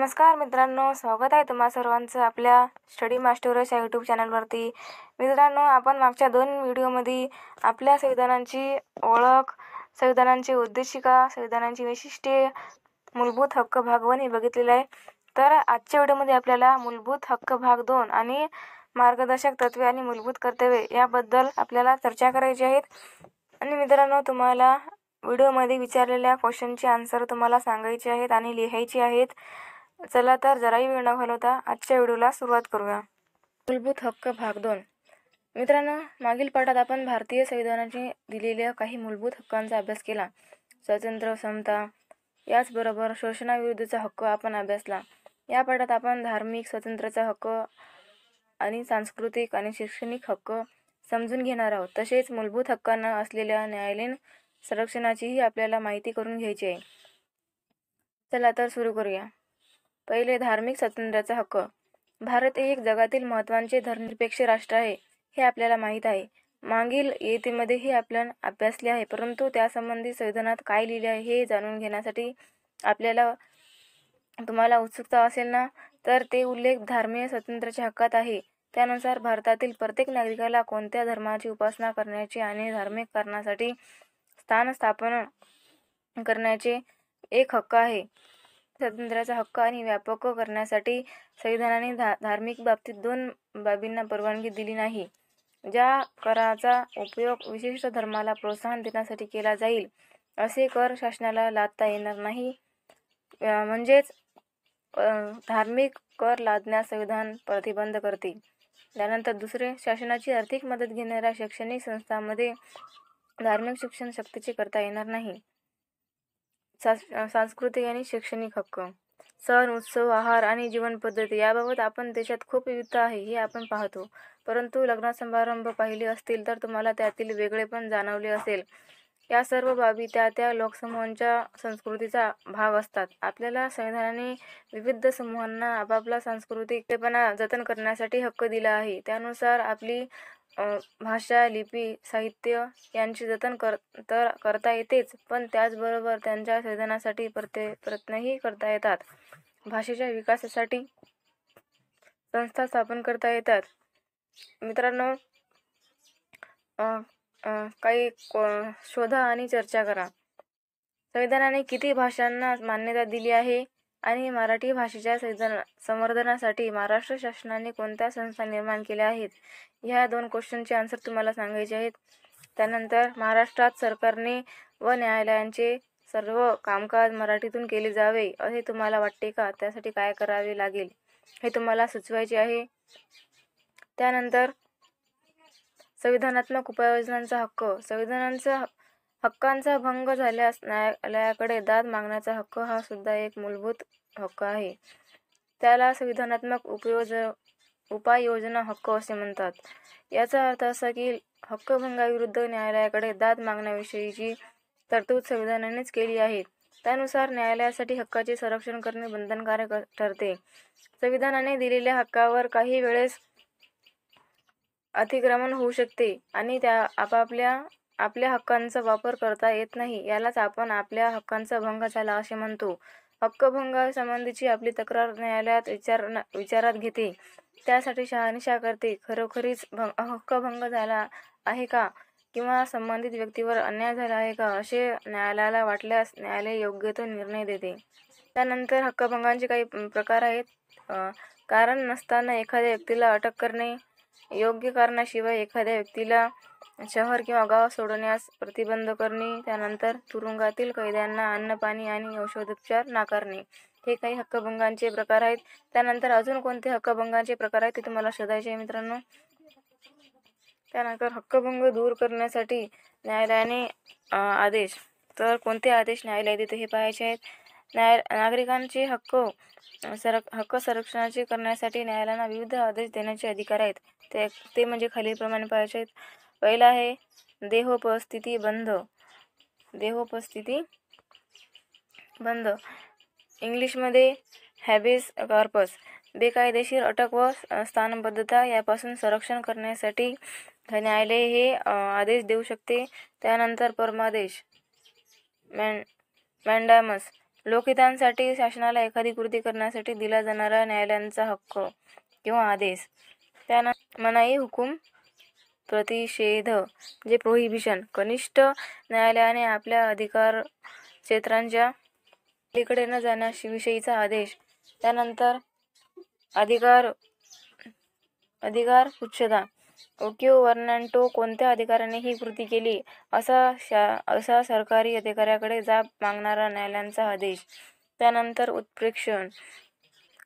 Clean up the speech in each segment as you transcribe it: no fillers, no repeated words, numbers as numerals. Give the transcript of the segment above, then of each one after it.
नमस्कार मित्रांनो, स्वागत आहे तुम्हा सर्वांचं आपल्या स्टडी मास्टर्स या यूट्यूब चॅनलवरती. मित्रांनो, आपण मागच्या 2 व्हिडिओमध्ये आपल्या संविधानाची ओळख, संविधानाची उद्देशिका, संविधानाची वैशिष्ट्ये, मूलभूत हक्क भाग 1 हे बघितलेलं आहे. तर आजच्या व्हिडिओमध्ये आपल्याला मूलभूत हक्क भाग 2 आणि मार्गदर्शक तत्त्वे आणि मूलभूत कर्तव्ये याबद्दल आपल्याला चर्चा करायची आहेत. आणि मित्रांनो, तुम्हाला व्हिडिओमध्ये विचारलेल्या क्वेश्चनची आन्सर तुम्हाला सांगायची आहेत आणि लिहायची आहेत. चला तर जराही वेळ न घालवता आजच्या व्हिडिओला सुरुवात करूया. मूलभूत हक्क भाग 2. मित्रांनो, मागील पाठात आपण भारतीय संविधानाने दिलेल्या काही मूलभूत हक्कांचा अभ्यास केला. स्वातंत्र्य, समता, याचबरोबर शोषणाविरुद्धचा हक्क आपण अभ्यासला. या पाठात आपण धार्मिक स्वातंत्र्याचा हक्क आणि सांस्कृतिक आणि शैक्षणिक हक्क समजून घेणार आहोत. तसेच मूलभूत हक्कांना असलेल्या न्यायालयीन संरक्षणाचीही आपल्याला माहिती करून घ्यायची आहे. चला तर सुरू करूया. पहिले, धार्मिक स्वातंत्र्याचा हक्क. भारत हे एक जगातील महत्त्वाचे धर्मनिरपेक्ष राष्ट्र आहे, हे आपल्याला माहीत आहे. मागील इयत्तेमध्ये हे आपण अभ्यासले आहे, परंतु त्यासंबंधी संविधानात काय लिहिले आहे हे जाणून घेण्यासाठी तुम्हाला उत्सुकता असेल ना, तर ते उल्लेख धार्मिक स्वातंत्र्याच्या हक्कात आहे. त्यानुसार भारतातील प्रत्येक नागरिकाला कोणत्या धर्माची उपासना करण्याचे आणि धार्मिक कारणासाठी स्थान स्थापन करण्याचे एक हक्क आहे. स्वातंत्र्याचा हक्क आणि व्यापक करण्यासाठी संविधानाने धार्मिक बाबतीत 2 बाबींना परवानगी दिली नाही. ज्या कराचा उपयोग विशिष्ट धर्माला प्रोत्साहन देण्यासाठी केला जाईल, असे कर शासनाला लादता येणार नाही. म्हणजेच धार्मिक कर लादण्यास संविधान प्रतिबंध करते. त्यानंतर दुसरे, शासनाची आर्थिक मदत घेणाऱ्या शैक्षणिक संस्थांमध्ये धार्मिक शिक्षण सक्तीचे करता येणार नाही. सांस्कृतिक आणि शैक्षणिक हक्क. सण, उत्सव, आहार आणि जीवनपद्धती याबाबत आपण देशात खूप विविधता आहे हे आपण पाहतो. परंतु लग्न समारंभ पाहिले असतील तर तुम्हाला त्यातील वेगळेपण जाणवले असेल. या सर्व बाबी त्या लोकसमूहांच्या संस्कृतीचा भाग असतात. आपल्याला संविधानाने विविध समूहांना आपापला सांस्कृतिकपणा जतन करण्यासाठी हक्क दिला आहे. त्यानुसार आपली भाषा, लिपी, साहित्य यांचे जतन करता येतेच, पण त्याचबरोबर त्यांच्या संवर्धनासाठी प्रयत्नही करता येतात. भाषेच्या विकासासाठी संस्था स्थापन करता येतात. मित्रांनो, काही शोधा आणि चर्चा करा. संविधानाने किती भाषांना मान्यता दिली आहे आणि मराठी भाषेच्या संवर्धनासाठी महाराष्ट्र शासनाने कोणत्या संस्था निर्माण केल्या आहेत, ह्या 2 क्वेश्चनचे आन्सर तुम्हाला सांगायचे आहेत. त्यानंतर, महाराष्ट्रात सरकारने व न्यायालयांचे सर्व कामकाज मराठीतून केले जावे असे तुम्हाला वाटते का? त्यासाठी काय करावे लागेल हे तुम्हाला सुचवायचे आहे. त्यानंतर, संविधानात्मक उपाययोजनांचा हक्क. संविधानाचा हक्कांचा भंग झाल्यास न्यायालयाकडे दाद मागण्याचा हक्क हा सुद्धा एक मूलभूत हक्क आहे. त्याला संविधानात्मक उपाययोजना हक्क असे म्हणतात. याचा अर्थ असा की हक्कभंगाविरुद्ध न्यायालयाकडे दाद मागण्याविषयीची तरतूद संविधानानेच केली आहे. त्यानुसार न्यायालयासाठी हक्काचे संरक्षण करणे बंधनकारक ठरते. संविधानाने दिलेल्या हक्कावर काही वेळेस अतिक्रमण होऊ शकते आणि आपल्या हक्कांचा वापर करता येत नाही. यालाच आपण आपल्या हक्कांचा भंग झाला असे म्हणतो. हक्कभंगासंबंधीची आपली तक्रार न्यायालयात विचारात घेते. त्यासाठी शहानिशा करते. खरोखरीच हक्कभंग झाला आहे का किंवा संबंधित व्यक्तीवर अन्याय झाला आहे का असे न्यायालयाला वाटल्यास न्यायालय योग्य तो निर्णय देते. त्यानंतर, हक्कभंगांचे काही प्रकार आहेत. कारण नसताना एखाद्या व्यक्तीला अटक करणे, योग्य कारणाशिवाय एखाद्या व्यक्तीला शहर किंवा गाव सोडण्यास प्रतिबंध करणे, त्यानंतर तुरुंगातील कैद्यांना अन्न, पाणी आणि औषधोपचार नाकारणे, हे काही हक्कभंगांचे प्रकार आहेत. त्यानंतर अजून कोणते हक्कभंगांचे प्रकार आहेत ते तुम्हाला शोधायचे आहे मित्रांनो. त्यानंतर, हक्कभंग दूर करण्यासाठी न्यायालयाने आदेश. तर कोणते आदेश न्यायालय देते हे पाहायचे आहेत. नागरिकांचे हक्क संरक्षणाचे करण्यासाठी न्यायालयाला विविध आदेश देण्याचे अधिकार आहेत. ते म्हणजे खालीलप्रमाणे पाहायचे आहेत. पहिला आहे देहोपस्थिती बंद, इंग्लिशमध्ये हॅबेस कॉर्पस. बेकायदेशीर अटक व स्थानबद्धता यापासून संरक्षण करण्यासाठी न्यायालय हे आदेश देऊ शकते. त्यानंतर परमादेश, मॅन्डामस, लोकहितांसाठी शासनाला एखादी कृती करण्यासाठी दिला जाणारा न्यायालयांचा हक्क किंवा आदेश. त्यानंतर मनाई हुकूम, प्रतिषेध म्हणजे प्रोहिबिशन. कनिष्ठ न्यायालयाने आपल्या अधिकार क्षेत्रांच्या पलीकडे न जाण्याविषयीचा आदेश. त्यानंतर अधिकार पुच्छता. ओकिओ वर्नांटो कोणत्या अधिकाऱ्याने ही कृती केली असा सरकारी अधिकाऱ्याकडे जाब मागणारा न्यायालयाचा आदेश. त्यानंतर उत्प्रेक्षण.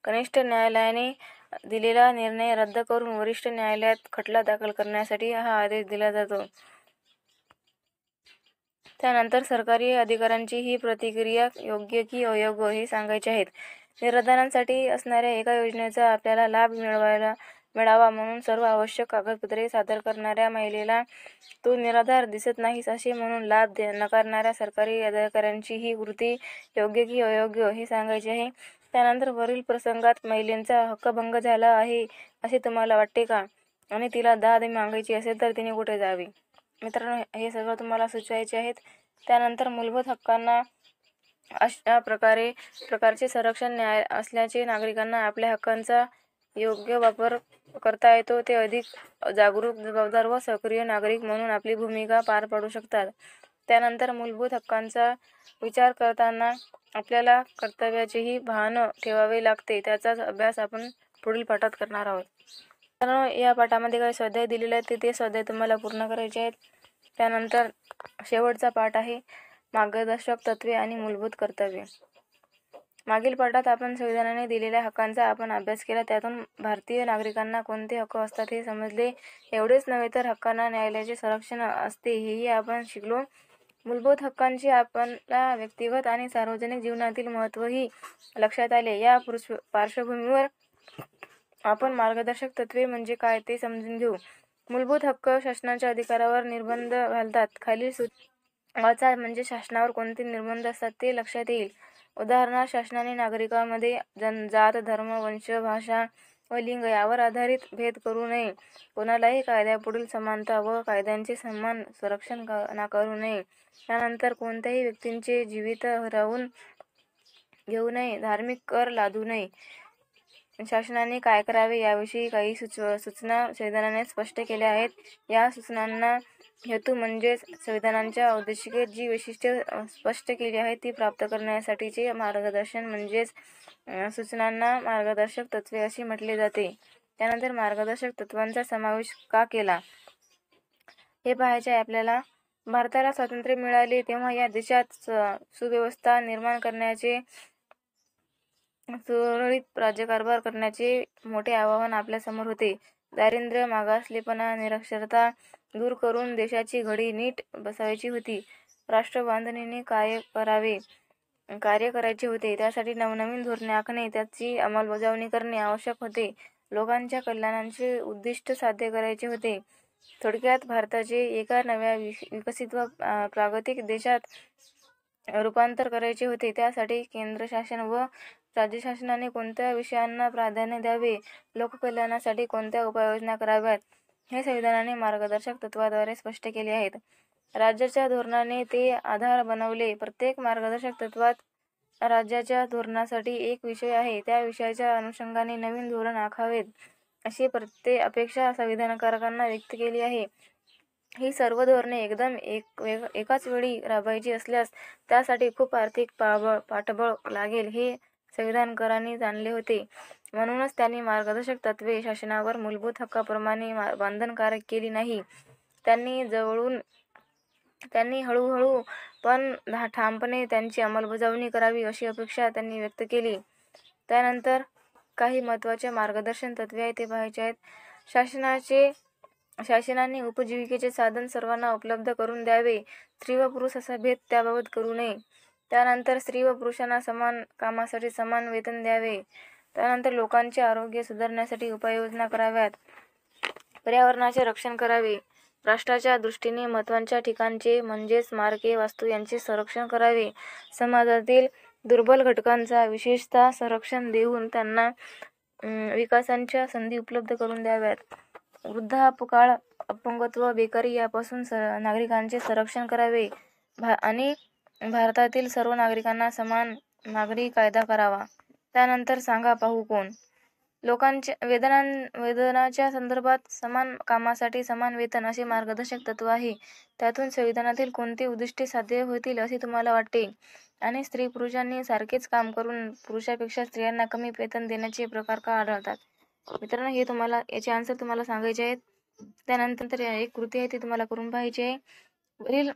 कनिष्ठ न्यायालयाने दिलेला निर्णय रद्द करून वरिष्ठ न्यायालयात खटला दाखल करण्यासाठी हा आदेश दिला जातो. त्यानंतर सरकारी अधिकाऱ्यांची ही प्रतिक्रिया योग्य की अयोग्य हे सांगायचे आहेत. निर्धारांसाठी असणाऱ्या एका योजनेचा आपल्याला लाभ मिळावा म्हणून सर्व आवश्यक कागदपत्रे सादर करणाऱ्या महिलेला तो निराधार दिसत नाहीस असे म्हणून लाभ नकारणाऱ्या सरकारी अधिकाऱ्यांची ही कृती योग्य की अयोग्य हे सांगायचे आहे. त्यानंतर वरील प्रसंगात महिलेचा हक्कभंग झाला आहे असे तुम्हाला वाटते का आणि तिला दाद मागायची असेल तर तिने कुठे जावे. मित्रांनो, हे सगळं तुम्हाला सुचवायचे आहेत. त्यानंतर मूलभूत हक्कांना अशा प्रकारचे संरक्षण न्याय असल्याचे नागरिकांना आपल्या हक्कांचा योग्य वापर करता येतो. ते अधिक जागरूक, जबाबदार व सक्रिय नागरिक म्हणून आपली भूमिका पार पाडू शकतात. त्यानंतर मूलभूत हक्कांचा विचार करताना आपल्याला कर्तव्याचेही भान ठेवावे लागते. त्याचाच अभ्यास आपण पुढील पाठात करणार आहोत. तर या पाठामध्ये काही स्वाध्याय दिलेले आहेत ते स्वाध्याय तुम्हाला पूर्ण करायचे आहेत. त्यानंतर शेवटचा पाठ आहे मार्गदर्शक तत्त्वे आणि मूलभूत कर्तव्ये. मागील पाठात आपण संविधानाने दिलेल्या हक्कांचा आपण अभ्यास केला. त्यातून भारतीय नागरिकांना कोणते हक्क असतात हे समजले. एवढेच नव्हे तर हक्कांना न्यायालयाचे संरक्षण असते हेही आपण शिकलो. मूलभूत हक्कांचे आपल्या व्यक्तिगत आणि सार्वजनिक जीवनातील महत्त्वही लक्षात आले. या पार्श्वभूमीवर आपण मार्गदर्शक तत्त्वे म्हणजे काय ते समजून घेऊ. मूलभूत हक्क शासनाच्या अधिकारावर निर्बंध घालतात. खालील वाचा म्हणजे शासनावर कोणते निर्बंध असतात ते लक्षात येईल. उदाहरणार्थ, शासनाने नागरिकांमध्ये जात, धर्म, वंश, भाषा व लिंग यावर आधारित भेद करू नये. कोणालाही कायद्यापुढील समानता व कायद्याचे समान संरक्षण नाकारू नये. त्यानंतर कोणत्याही व्यक्तीचे जीवित हिरावून घेऊ नये. धार्मिक कर लादू नये. शासनाने काय करावे याविषयी काही सूचना संविधानाने स्पष्ट केल्या आहेत. या सूचनांना हेतू म्हणजेच संविधानाच्या उद्देशिकेत जी वैशिष्ट्ये स्पष्ट केली आहेत ती प्राप्त करण्यासाठीचे मार्गदर्शन म्हणजेच सूचनांना मार्गदर्शक तत्त्वे असे म्हटले जाते. त्यानंतर मार्गदर्शक तत्त्वांचा समावेश का केला हे पाहायचे आहे आपल्याला. भारताला स्वातंत्र्य मिळाले तेव्हा या देशात सुव्यवस्था निर्माण करण्याचे, सुरळीत राज्यकारभार करण्याचे मोठे आव्हान आपल्यासमोर होते. दारिद्र्य, मागासलेपणा, निरक्षरता दूर करून देशाची घडी नीट बसवायची होती. राष्ट्रबांधणीने कार्य करायचे होते. त्यासाठी नवनवीन धोरणे आखणे, त्याची अंमलबजावणी करणे आवश्यक होते. लोकांच्या कल्याणाचे उद्दिष्ट साध्य करायचे होते. थोडक्यात भारताचे एका नव्या विकसित व प्रागतिक देशात रूपांतर करायचे होते. त्यासाठी केंद्र शासन व राज्य शासनाने कोणत्या विषयांना प्राधान्य द्यावे, लोककल्याणासाठी कोणत्या उपाययोजना कराव्यात हे संविधानाने मार्गदर्शक तत्त्वाद्वारे स्पष्ट केले आहेत. राज्याच्या धोरणाने ते आधार बनवले. प्रत्येक मार्गदर्शक तत्त्वात राज्याच्या धोरणासाठी एक विषय आहे. त्या विषयाच्या अनुषंगाने नवीन धोरण आखावेत अशी अपेक्षा संविधानकारकांना व्यक्त केली आहे. ही सर्व धोरणे एकदम एकाच वेळी राबवायची असल्यास त्यासाठी खूप आर्थिक पाठबळ लागेल हे संविधानकारांनी जाणले होते. म्हणूनच त्यांनी मार्गदर्शक तत्त्वे शासनावर मूलभूत हक्काप्रमाणे बंधनकारक केली नाही. त्यांनी हळूहळू पण ठामपणे त्यांची अंमलबजावणी करावी अशी अपेक्षा त्यांनी व्यक्त केली. त्यानंतर काही महत्त्वाचे मार्गदर्शन तत्त्वे आहेत ते पाहायचे आहेत. शासनाने उपजीविकेचे साधन सर्वांना उपलब्ध करून द्यावे. स्त्री व पुरुष असा भेद त्याबाबत करू नये. त्यानंतर स्त्री व पुरुषांना समान कामासाठी समान वेतन द्यावे. त्यानंतर लोकांचे आरोग्य सुधारण्यासाठी उपाययोजना कराव्यात. पर्यावरणाचे रक्षण करावे. राष्ट्राच्या दृष्टीने महत्त्वाच्या ठिकाणचे म्हणजे स्मारके, वास्तू यांचे संरक्षण करावे. समाजातील दुर्बल घटकांचा विशेषतः संरक्षण देऊन त्यांना विकासाच्या संधी उपलब्ध करून द्याव्यात. वृद्धापकाळ, अपंगत्व, बेकारी यापासून नागरिकांचे संरक्षण करावे आणि भारतातील सर्व नागरिकांना समान नागरी कायदा करावा. त्यानंतर सांगा पाहू कोण. लोकांच्या वेतनाच्या संदर्भात समान कामासाठी समान वेतन असे मार्गदर्शक तत्व आहे. त्यातून संविधानातील कोणती उद्दिष्टे साध्य होतील असे तुम्हाला वाटते? आणि स्त्री पुरुषांनी सारखेच काम करून पुरुषापेक्षा स्त्रियांना कमी वेतन देण्याचे प्रकार का आढळतात? मित्रांनो, हे तुम्हाला याचे आन्सर तुम्हाला सांगायचे आहेत. त्यानंतर एक कृती आहे ती तुम्हाला करून पाहायची आहे. वरील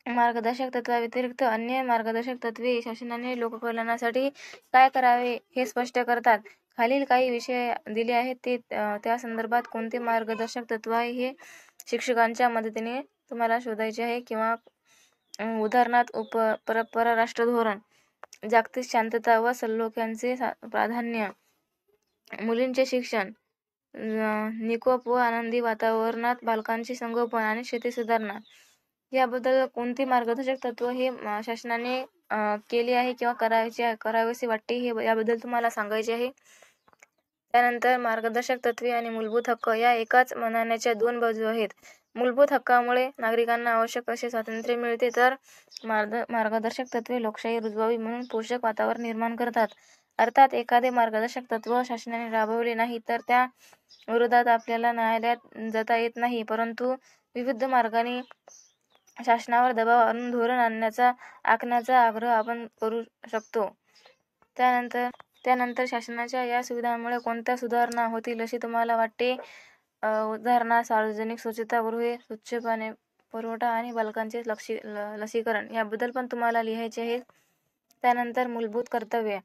मार्गदर्शक तत्वाव्यतिरिक्त अन्य मार्गदर्शक तत्वे शासनाने लोककल्याणासाठी काय करावे हे स्पष्ट करतात. खालील काही विषय दिले आहेत ते त्या संदर्भात कोणते मार्गदर्शक तत्व आहे हे शिक्षकांच्या मदतीने तुम्हाला शोधायचे आहे. किंवा उदाहरणार्थ परराष्ट्र धोरण, जागतिक शांतता व सलोख्याचे प्राधान्य, मुलींचे शिक्षण, निकोप व आनंदी वातावरणात बालकांचे संगोपन आणि शेती सुधारणा याबद्दल कोणती मार्गदर्शक तत्व हे शासनाने केले आहे किंवा करावेसे वाटते हे याबद्दल तुम्हाला सांगायचे आहे. त्यानंतर मार्गदर्शक तत्वे आणि मूलभूत हक्क या एकाच नाण्याच्या दोन बाजू आहेत. मूलभूत हक्कामुळे नागरिकांना आवश्यक असे स्वातंत्र्य मिळते, तर मार्गदर्शक तत्वे लोकशाही रुजवावी म्हणून पोषक वातावरण निर्माण करतात. अर्थात एखादे मार्गदर्शक तत्व शासनाने राबवले नाही तर त्या विरोधात आपल्याला न्यायालयात जाता येत नाही, परंतु विविध मार्गाने शासनावर दबाव आणून धोरण आखण्याचा आग्रह आपण करू शकतो. त्यानंतर शासनाच्या या सुविधांमुळे कोणत्या सुधारणा होतील असे तुम्हाला वाटते? उदाहरणार्थ सार्वजनिक स्वच्छतागृहे, स्वच्छ पाणी पुरवठा आणि बालकांचे लसीकरण याबद्दल पण तुम्हाला लिहायचे आहे. त्यानंतर मूलभूत कर्तव्य.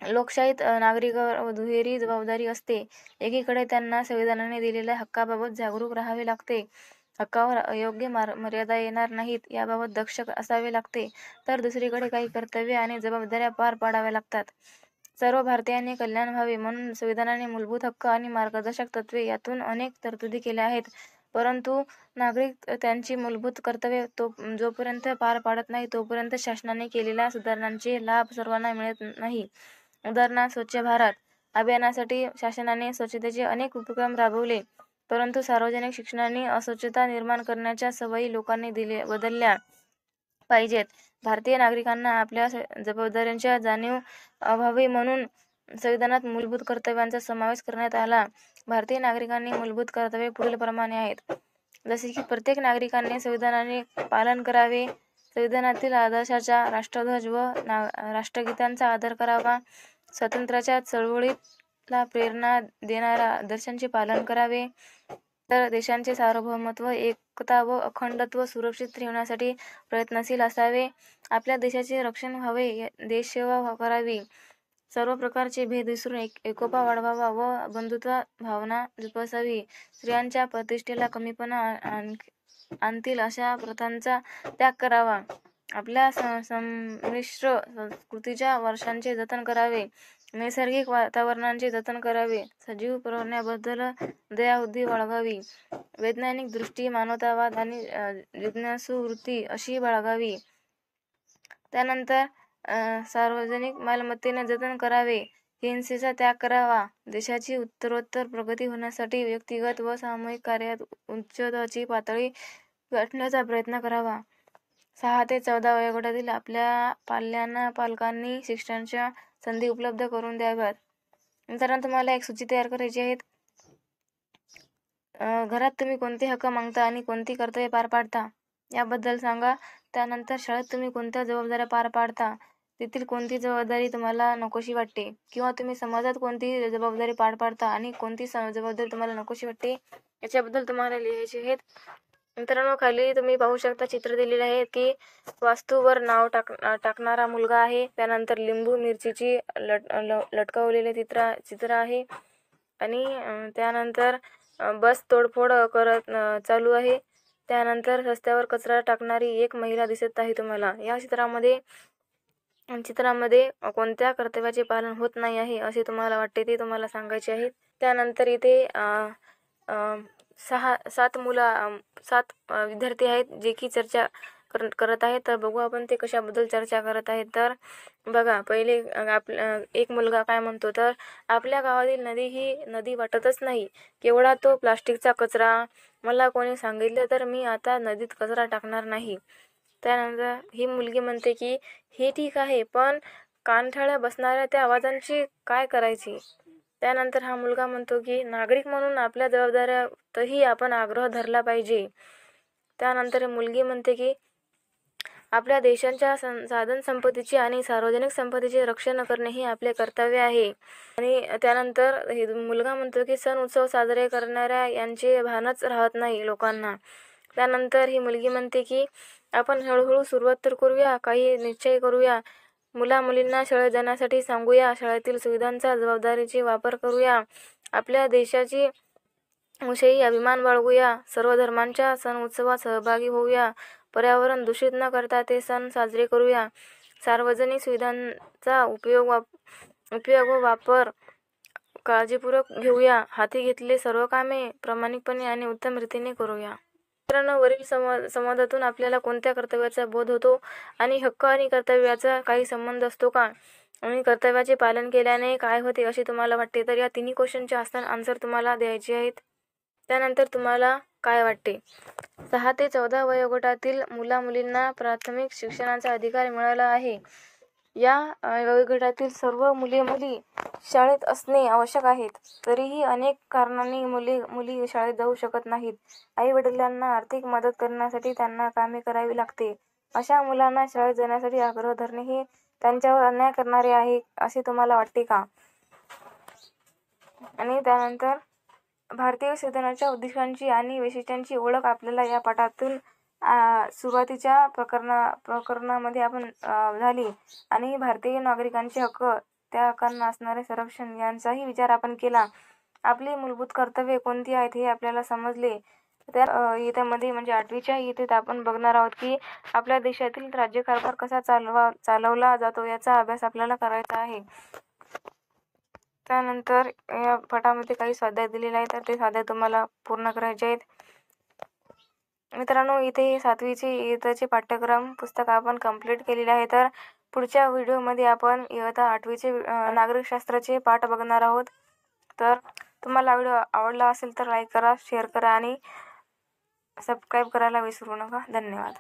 लोकशाहीत नागरिकांवर दुहेरी जबाबदारी असते. एकीकडे त्यांना संविधानाने दिलेल्या हक्काबाबत जागरूक राहावे लागते, हक्कावर अयोग्य मर्यादा येणार नाहीत याबाबत दक्ष असावे लागते, तर दुसरीकडे काही कर्तव्य आणि जबाबदाऱ्या पार पाडाव्या लागतात. सर्व भारतीयांनी कल्याण व्हावे म्हणून संविधानाने मूलभूत हक्क आणि मार्गदर्शक तत्वे यातून अनेक तरतुदी केल्या आहेत, परंतु नागरिक त्यांची मूलभूत कर्तव्ये जोपर्यंत पार पाडत नाही तोपर्यंत शासनाने केलेल्या सुधारणांचे लाभ सर्वांना मिळत नाही. उदाहरणार्थ स्वच्छ भारत अभियानासाठी शासनाने स्वच्छतेचे अनेक उपक्रम राबवले, परंतु सार्वजनिक शिक्षणाने अस्वच्छता निर्माण करण्याच्या सवयी लोकांनी बदलल्या पाहिजेत. भारतीय नागरिकांना आपल्या जबाबदाऱ्यांच्या जाणीव व्हावी म्हणून संविधानात मूलभूत कर्तव्यांचा समावेश करण्यात आला. भारतीय नागरिकांनी मूलभूत कर्तव्ये पुढीलप्रमाणे आहेत. जसे की प्रत्येक नागरिकाने संविधानाने पालन करावे, संविधानातील आदर्शाचा राष्ट्रध्वज व राष्ट्रगीतांचा आदर करावा, स्वातंत्र्याच्या चळवळीला प्रेरणा देणाऱ्या आदर्शांचे पालन करावे, तर देशाचे सार्वभौमत्व, एकता व अखंडत्व सुरक्षित ठेवण्यासाठी प्रयत्नशील असावे, आपल्या देशाचे रक्षण व्हावे, देशसेवा करावी, सर्व प्रकारचे भेद विसरून एकोपा वाढवावा व बंधुत्व भावना जोपासावी, स्त्रियांच्या प्रतिष्ठेला कमीपणा आणतील अशा प्रथांचा त्याग करावा, आपल्या संमिश्र संस्कृतीच्या वारशांचे जतन करावे, नैसर्गिक वातावरणाचे जतन करावे, सजीव प्राण्याबद्दल दयाबुद्धी बाळगावी, वैज्ञानिक दृष्टी, मानवतावाद आणि जिज्ञासू वृत्ती अशी बाळगावी. त्यानंतर सार्वजनिक मालमत्तेने जतन करावे, हिंसेचा त्याग करावा, देशाची उत्तरोत्तर प्रगती होण्यासाठी व्यक्तिगत व सामूहिक कार्यात उच्चताची पातळी गाठण्याचा प्रयत्न करावा. 6 ते 14 वयोगटातील आपल्या पालकांनी शिक्षणाच्या संधी उपलब्ध करून द्याव्यात. नंतर तुम्हाला एक सूची तयार करायची आहे. घरात तुम्ही कोणते हक्क मागता आणि कोणती कर्तव्ये पार पाडता याबद्दल सांगा. त्यानंतर शाळेत तुम्ही कोणत्या जबाबदाऱ्या पार पाडता, तेथील कोणती जबाबदारी तुम्हाला नकोशी वाटते, किंवा तुम्ही समाजात कोणती जबाबदारी पार पाडता आणि कोणती जबाबदारी तुम्हाला नकोशी वाटते याच्याबद्दल तुम्हाला लिहायचे आहेत. मित्रांनो, खाली तुम्ही पाहू शकता चित्र दिलेले आहे की वास्तूवर नाव टाकणारा मुलगा आहे. त्यानंतर लिंबू मिरचीची लटकवलेले चित्र आहे आणि त्यानंतर बस तोडफोड करत चालू आहे. त्यानंतर रस्त्यावर कचरा टाकणारी एक महिला दिसत आहे तुम्हाला. या चित्रामध्ये कोणत्या कर्तव्याचे पालन होत नाही आहे असे तुम्हाला वाटते ते तुम्हाला सांगायचे आहे. त्यानंतर इथे 7 विद्यार्थी आहेत जे की चर्चा करत आहेत. तर बघू आपण ते कशाबद्दल चर्चा करत आहेत. तर बघा, पहिले एक मुलगा काय म्हणतो, तर आपल्या गावातील नदी ही नदी वाटतच नाही, केवढा तो प्लास्टिकचा कचरा. मला कोणी सांगितलं तर मी आता नदीत कचरा टाकणार नाही. त्यानंतर ही मुलगी म्हणते की हे ठीक आहे, पण कानठळ्या बसणाऱ्या त्या आवाजांची काय करायची. त्यानंतर हा मुलगा म्हणतो की नागरिक म्हणून आपल्या जबाबदाऱ्यातही आपण आग्रह धरला पाहिजे. त्यानंतर मुलगी म्हणते की आपल्या देशाच्या साधन संपत्तीचे आणि सार्वजनिक संपत्तीचे रक्षण करणे हे आपले कर्तव्य आहे. आणि त्यानंतर मुलगा म्हणतो की सण उत्सव साजरे करणाऱ्या यांचे भानच राहत नाही लोकांना. त्यानंतर ही मुलगी म्हणते की आपण हळूहळू सुरुवात तर करूया, काही निश्चय करूया, मुलींना शाळेत जाण्यासाठी सांगूया, शाळेतील सुविधांचा जबाबदारीचे वापर करूया, आपल्या देशाची विषयी अभिमान बाळगूया, सर्व धर्मांच्या सण उत्सवात सहभागी होऊया, पर्यावरण दूषित न करता ते सण साजरे करूया, सार्वजनिक सुविधांचा उपयोग व वापर काळजीपूर्वक घेऊया, हाती घेतले सर्व कामे प्रामाणिकपणे आणि उत्तम रीतीने करूया. मित्रांनो, वरील संवादातून आपल्याला कोणत्या कर्तव्याचा बोध होतो आणि हक्क आणि कर्तव्याचा काही संबंध असतो का, आणि कर्तव्याचे पालन केल्याने काय होते असे तुम्हाला वाटते. तर या तिन्ही क्वेश्चनचे आन्सर तुम्हाला द्यायचे आहेत. त्यानंतर तुम्हाला काय वाटते. 6 ते 14 वयोगटातील मुलींना प्राथमिक शिक्षणाचा अधिकार मिळाला आहे. या वयोगटातील सर्व मुली शाळेत असणे आवश्यक आहेत. तरीही अनेक कारणांनी मुली शाळेत जाऊ शकत नाहीत. आई वडिलांना आर्थिक मदत करण्यासाठी त्यांना कामे करावी लागते. अशा मुलांना शाळेत जाण्यासाठी आग्रह धरणे हे त्यांच्यावर अन्याय करणारे आहे असे तुम्हाला वाटते का. आणि त्यानंतर भारतीय संविधानाच्या उद्दिष्टांची आणि वैशिष्ट्यांची ओळख आपल्याला या पाठातून सुरुवातीच्या प्रकरणामध्ये आपण झाली, आणि भारतीय नागरिकांचे हक्क, त्या हक्कांना असणारे संरक्षण यांचाही विचार आपण केला. आपली मूलभूत कर्तव्ये कोणती आहेत हे आपल्याला समजले. त्या इथेमध्ये म्हणजे 8वीच्या इथेत आपण बघणार आहोत की आपल्या देशातील राज्यकारभार कसा चालवला जातो याचा अभ्यास आपल्याला करायचा आहे. त्यानंतर या पाठामध्ये काही स्वाध्याय दिलेले आहेत, तर ते स्वाध्याय तुम्हाला पूर्ण करायचे आहेत. मित्रांनो, इथे 7वीचे इयत्ताचे पाठ्यक्रम पुस्तक आपण कंप्लीट केलेले आहे. तर पुढच्या व्हिडिओमध्ये आपण इयत्ता 8वीचे नागरिकशास्त्राचे पाठ बघणार आहोत. तर तुम्हाला व्हिडिओ आवडला असेल तर लाईक करा, शेअर करा आणि सबस्क्राईब करायला विसरू नका. धन्यवाद.